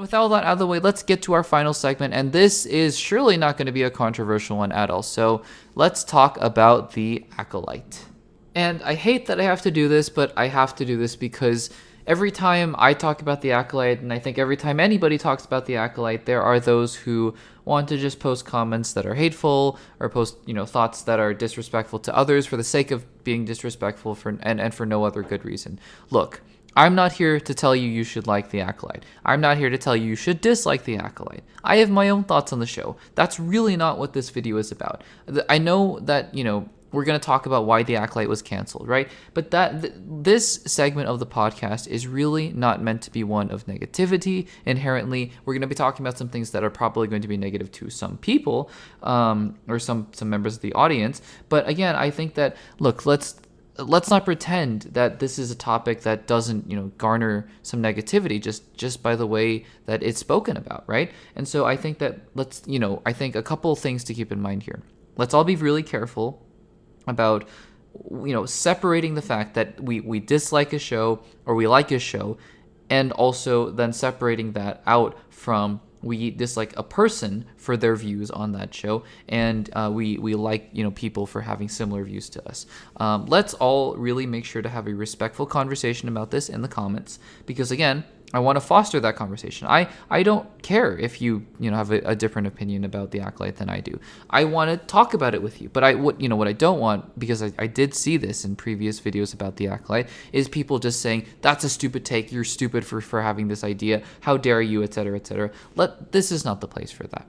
And with all that out of the way, let's get to our final segment. And this is surely not going to be a controversial one at all. So let's talk about the Acolyte. And I hate that I have to do this, but I have to do this because every time I talk about the Acolyte, and I think every time anybody talks about the Acolyte, there are those who want to just post comments that are hateful or post, thoughts that are disrespectful to others for the sake of being disrespectful and for no other good reason. Look, I'm not here to tell you should like the Acolyte. I'm not here to tell you should dislike the Acolyte. I have my own thoughts on the show. That's really not what this video is about. I know that, we're going to talk about why the Acolyte was canceled, right? But this segment of the podcast is really not meant to be one of negativity inherently. We're going to be talking about some things that are probably going to be negative to some people or some members of the audience. But again, I think that, look, let's not pretend that this is a topic that doesn't, garner some negativity just by the way that it's spoken about, right? And so I think that I think a couple of things to keep in mind here. Let's all be really careful about separating the fact that we dislike a show or we like a show, and also then separating that out from we dislike a person for their views on that show, and we like people for having similar views to us. Let's all really make sure to have a respectful conversation about this in the comments, because again, I want to foster that conversation. I don't care if you have a different opinion about the Acolyte than I do. I want to talk about it with you. But what I don't want, because I did see this in previous videos about the Acolyte, is people just saying, that's a stupid take, you're stupid for having this idea, how dare you, etc., etc. This is not the place for that.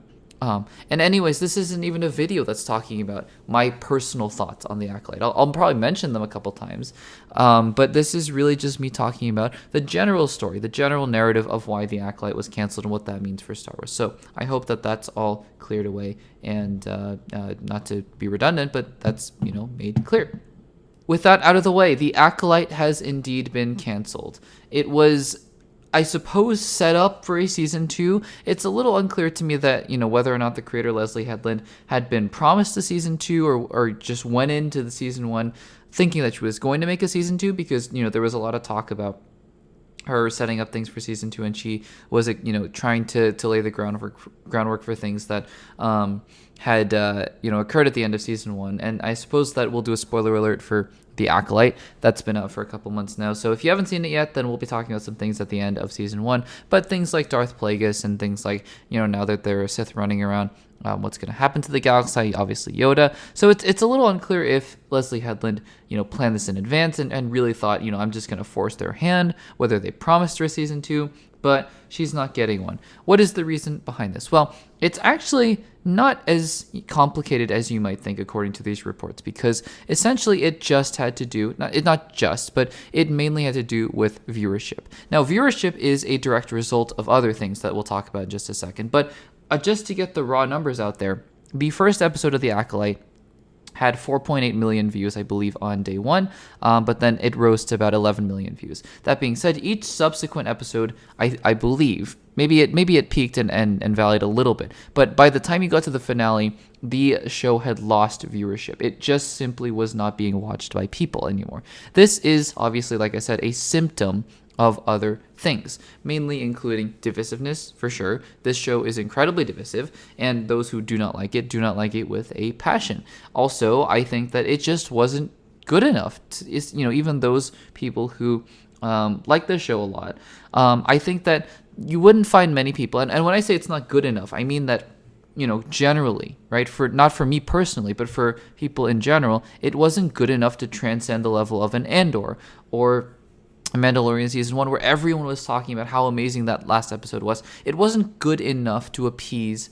And anyways, this isn't even a video that's talking about my personal thoughts on the Acolyte. I'll probably mention them a couple times, but this is really just me talking about the general story, the general narrative of why the Acolyte was canceled and what that means for Star Wars. So I hope that that's all cleared away, and not to be redundant, but that's made clear. With that out of the way, the Acolyte has indeed been canceled. It was, I suppose, set up for a season 2. It's a little unclear to me that, whether or not the creator Leslie Headland had been promised a season 2 or just went into the season 1 thinking that she was going to make a season 2, because, there was a lot of talk about her setting up things for season 2, and she was, trying to lay the groundwork for things that had occurred at the end of season 1. And I suppose that we'll do a spoiler alert for The Acolyte. That's been out for a couple months now. So if you haven't seen it yet, then we'll be talking about some things at the end of season 1. But things like Darth Plagueis and things like, now that there are Sith running around, what's going to happen to the galaxy, obviously Yoda. So it's a little unclear if Leslie Headland, planned this in advance and really thought, I'm just going to force their hand, whether they promised her a season 2, but she's not getting one. What is the reason behind this? Well, it's actually not as complicated as you might think, according to these reports, because essentially it just had to do, not just, but it mainly had to do with viewership. Now, viewership is a direct result of other things that we'll talk about in just a second, but just to get the raw numbers out there, the first episode of The Acolyte had 4.8 million views, I believe, on day 1, but then it rose to about 11 million views. That being said, each subsequent episode, I believe, maybe it peaked and valleyed a little bit, but by the time you got to the finale, the show had lost viewership. It just simply was not being watched by people anymore. This is obviously, like I said, a symptom of other things, mainly including divisiveness, for sure. This show is incredibly divisive, and those who do not like it with a passion. Also, I think that it just wasn't good enough. Even those people who like the show a lot, I think that you wouldn't find many people, and when I say it's not good enough, I mean that, generally, right? Not for me personally, but for people in general, it wasn't good enough to transcend the level of an Andor or Mandalorian season 1, where everyone was talking about how amazing that last episode was. It wasn't good enough to appease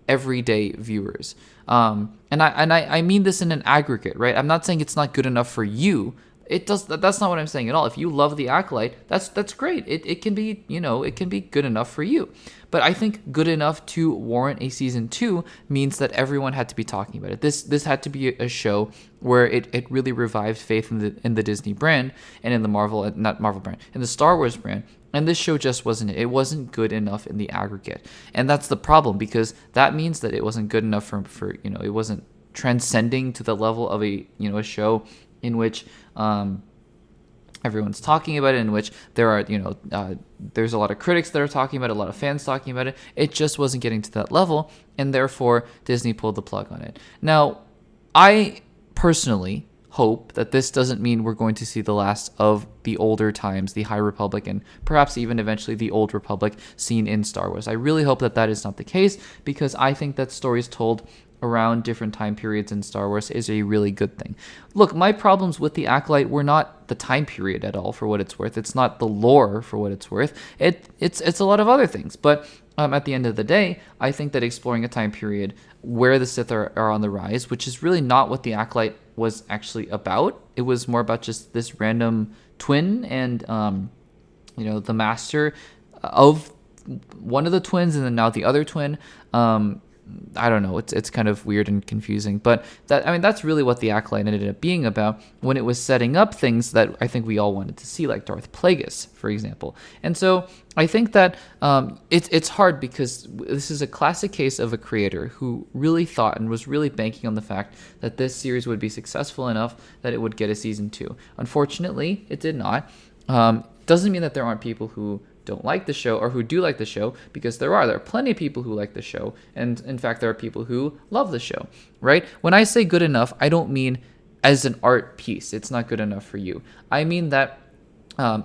everyday viewers. And I mean this in an aggregate, right? I'm not saying it's not good enough for you. That's not what I'm saying at all. If you love The Acolyte, that's great. It can be, it can be good enough for you. But I think good enough to warrant a season 2 means that everyone had to be talking about it. This had to be a show where it really revived faith in the Disney brand and in the in the Star Wars brand. And this show just wasn't it. It wasn't good enough in the aggregate. And that's the problem, because that means that it wasn't good enough for it wasn't transcending to the level of a show in which everyone's talking about it, in which there are, there's a lot of critics that are talking about it, a lot of fans talking about it. It just wasn't getting to that level, and therefore Disney pulled the plug on it. Now, I personally hope that this doesn't mean we're going to see the last of the older times, the High Republic, and perhaps even eventually the Old Republic seen in Star Wars. I really hope that that is not the case, because I think that stories told around different time periods in Star Wars is a really good thing. Look, my problems with the Acolyte were not the time period at all, for what it's worth. It's not the lore, for what it's worth. It's a lot of other things. But at the end of the day, I think that exploring a time period where the Sith are on the rise, which is really not what the Acolyte was actually about. It was more about just this random twin and the master of one of the twins, and then now the other twin. I don't know. It's kind of weird and confusing, but that's really what the Acolyte ended up being about, when it was setting up things that I think we all wanted to see, like Darth Plagueis, for example. And so I think that it's hard, because this is a classic case of a creator who really thought and was really banking on the fact that this series would be successful enough that it would get a season 2. Unfortunately, it did not. Doesn't mean that there aren't people who don't like the show, or who do like the show, because there are plenty of people who like the show, and in fact there are people who love the show, right? When I say good enough, I don't mean as an art piece it's not good enough for you. I mean that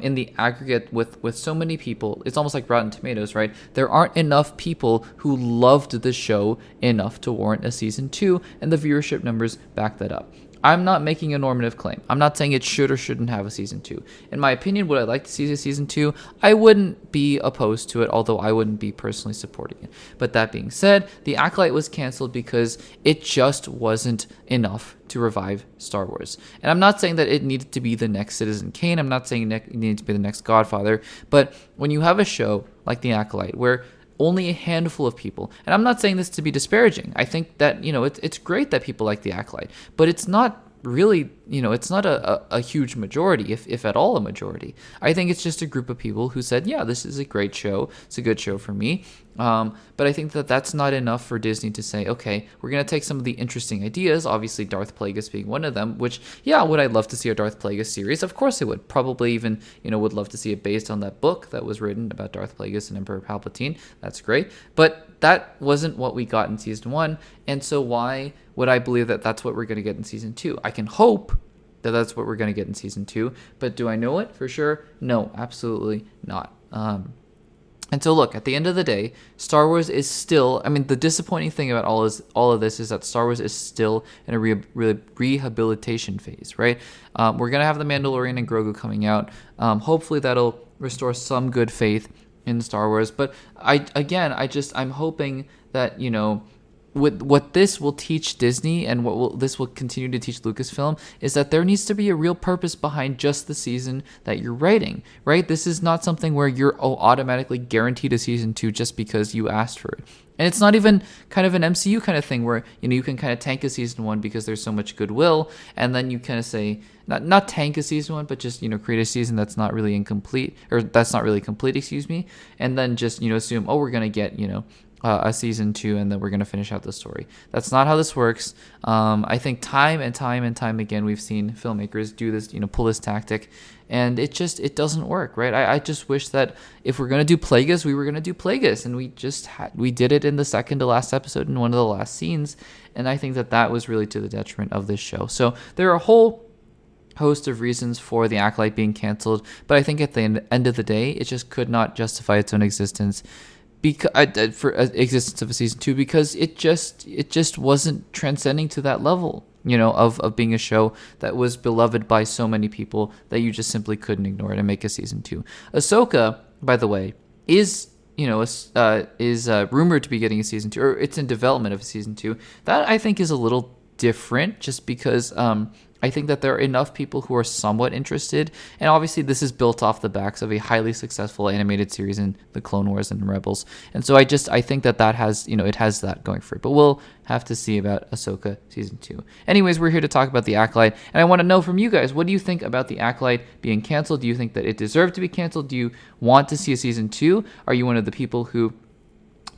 in the aggregate, with so many people, it's almost like Rotten Tomatoes, right? There aren't enough people who loved the show enough to warrant a season 2, and the viewership numbers back that up. I'm not making a normative claim. I'm not saying it should or shouldn't have a season 2. In my opinion, would I like to see a season 2? I wouldn't be opposed to it, although I wouldn't be personally supporting it. But that being said, The Acolyte was canceled because it just wasn't enough to revive Star Wars. And I'm not saying that it needed to be the next Citizen Kane. I'm not saying it needed to be the next Godfather. But when you have a show like The Acolyte, where only a handful of people, and I'm not saying this to be disparaging, I think that it's great that people like The Acolyte, but it's not really, it's not a huge majority, if at all a majority. I think it's just a group of people who said, yeah, this is a great show, it's a good show for me. But I think that that's not enough for Disney to say, okay, we're going to take some of the interesting ideas, obviously Darth Plagueis being one of them, which, yeah, would I love to see a Darth Plagueis series? Of course I would. Probably even, would love to see it based on that book that was written about Darth Plagueis and Emperor Palpatine. That's great. But that wasn't what we got in season 1, and so why would I believe that that's what we're going to get in season 2? I can hope that that's what we're going to get in season 2, but do I know it for sure? No, absolutely not. And so look, at the end of the day, Star Wars is still, the disappointing thing about all of this is that Star Wars is still in a rehabilitation phase, right? We're going to have The Mandalorian and Grogu coming out. Hopefully that'll restore some good faith in Star Wars. But I'm hoping that, what this will teach Disney, and this will continue to teach Lucasfilm, is that there needs to be a real purpose behind just the season that you're writing, right? This is not something where you're automatically guaranteed a season 2 just because you asked for it. And it's not even kind of an MCU kind of thing where, you can kind of tank a season 1 because there's so much goodwill, and then you kind of say, not tank a season 1, but just, create a season that's not really incomplete, or that's not really complete, excuse me, and then just, assume, oh, we're going to get, a season 2, and then we're going to finish out the story. That's not how this works. I think time and time again, we've seen filmmakers do this, pull this tactic, and it doesn't work, right? I just wish that if we're going to do Plagueis, we were going to do Plagueis, and we did it in the second to last episode in one of the last scenes, and I think that was really to the detriment of this show. So there are a whole host of reasons for The Acolyte being canceled, but I think at the end of the day, it just could not justify its own existence for existence of a season 2, because it just wasn't transcending to that level, of being a show that was beloved by so many people that you just simply couldn't ignore it and make a season 2. Ahsoka, by the way, is rumored to be getting a season 2, or it's in development of a season 2. That I think is a little different, just because I think that there are enough people who are somewhat interested, and obviously this is built off the backs of a highly successful animated series in the Clone Wars and Rebels, and so I think that has, it has that going for it, but we'll have to see about Ahsoka season 2. Anyways, we're here to talk about The Acolyte, and I want to know from you guys, what do you think about The Acolyte being canceled? Do you think that it deserved to be canceled? Do you want to see a season 2? Are you one of the people who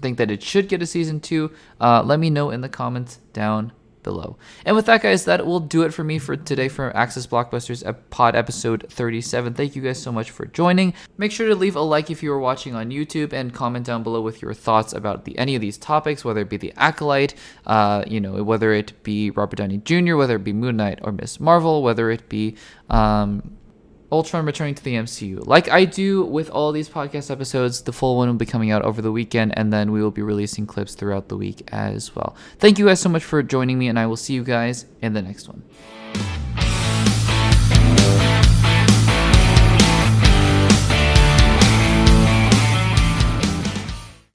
think that it should get a season 2? Let me know in the comments down below. And with that, guys, that will do it for me for today for Access Blockbusters Pod episode 37. Thank you guys so much for joining. Make sure to leave a like if you are watching on YouTube, and comment down below with your thoughts about any of these topics, whether it be the Acolyte, whether it be Robert Downey Jr., whether it be Moon Knight or Miss Marvel, whether it be Ultron returning to the MCU. Like I do with all these podcast episodes, the full one will be coming out over the weekend, and then we will be releasing clips throughout the week as well. Thank you guys so much for joining me, and I will see you guys in the next one.